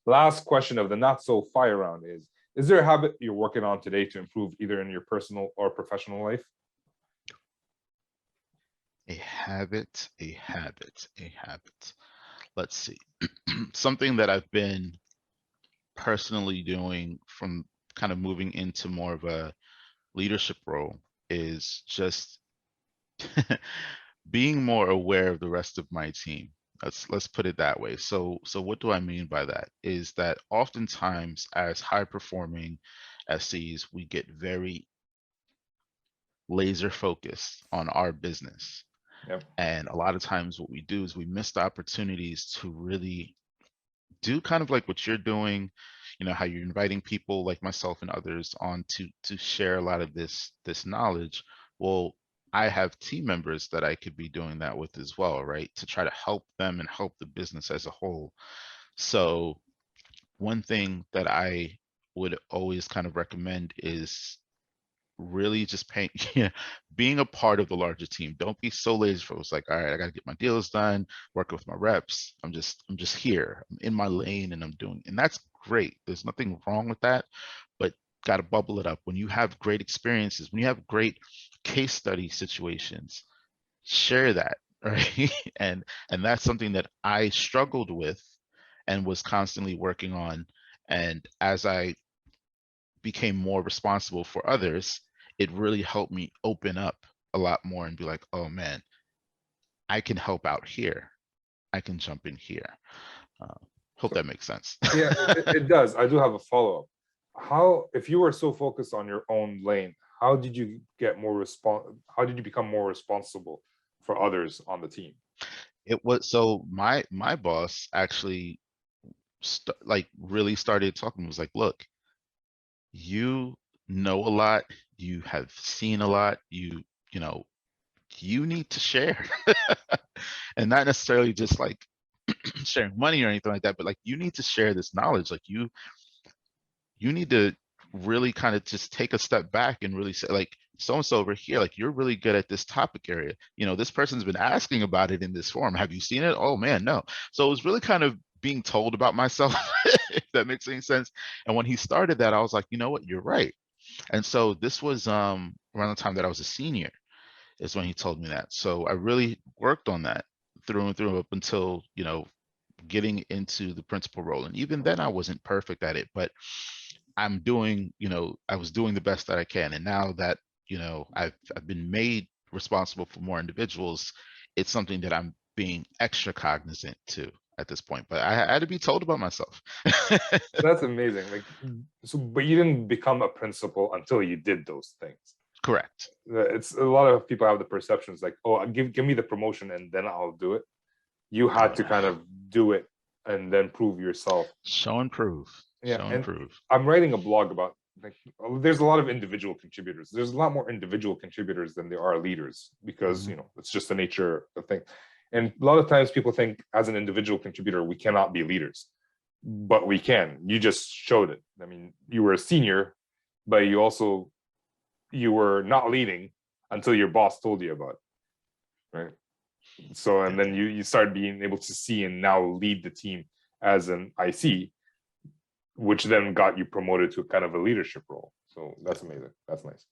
Last question of the not so fire round is there a habit you're working on today to improve either in your personal or professional life? A habit, a habit, a habit. Let's see. Something that I've been personally doing from kind of moving into more of a leadership role is just being more aware of the rest of my team. Let's put it that way. So what do I mean by that? Is that oftentimes as high performing SCs, we get very laser focused on our business. Yep. And a lot of times what we do is we miss the opportunities to really do kind of like what you're doing, how you're inviting people like myself and others on to share a lot of this knowledge. Well, I have team members that I could be doing that with as well, right? To try to help them and help the business as a whole. So one thing that I would always kind of recommend is really just paying yeah, being a part of the larger team. Don't be so lazy focused like, all right, I gotta get my deals done, working with my reps. I'm just here. I'm in my lane and I'm doing, and that's great. There's nothing wrong with that, but gotta bubble it up. When you have great experiences, when you have great case study situations, share that, right? And that's something that I struggled with and was constantly working on. And as I became more responsible for others, it really helped me open up a lot more and be like, oh man, I can help out here. I can jump in here. Uh, Hope So that makes sense. yeah, it does. I do have a follow-up. How, if you were so focused on your own lane, how did you get more how did you become more responsible for others on the team? It was so my boss actually like really started talking. Was like, look, you know a lot, you have seen a lot, you know, you need to share. And not necessarily just like sharing money or anything like that, but like you need to share this knowledge. Like you need to really kind of just take a step back and really say like, so and so over here, like you're really good at this topic area. This person's been asking about it in this forum. Have you seen it? Oh man, no. So it was really kind of being told about myself, if that makes any sense. And when he started that, I was like, you know what, you're right. And so this was around the time that I was a senior is when he told me that. So I really worked on that through and through up until, getting into the principal role. And even then I wasn't perfect at it, but I was doing the best that I can. And now that, I've been made responsible for more individuals, it's something that I'm being extra cognizant to at this point. But I had to be told about myself. That's amazing. Like, so, but you didn't become a principal until you did those things. Correct. It's a lot of people have the perceptions like, oh, give me the promotion and then I'll do it. You had to kind of do it and then prove yourself. Show and prove. Yeah, Show and and prove. I'm writing a blog about like there's a lot of individual contributors. There's a lot more individual contributors than there are leaders because it's just the nature of the thing. And a lot of times people think as an individual contributor we cannot be leaders, but we can. You just showed it. I mean, you were a senior, but you were not leading until your boss told you about it, right? So and then you start being able to see and now lead the team as an IC, which then got you promoted to kind of a leadership role. So that's amazing. That's nice.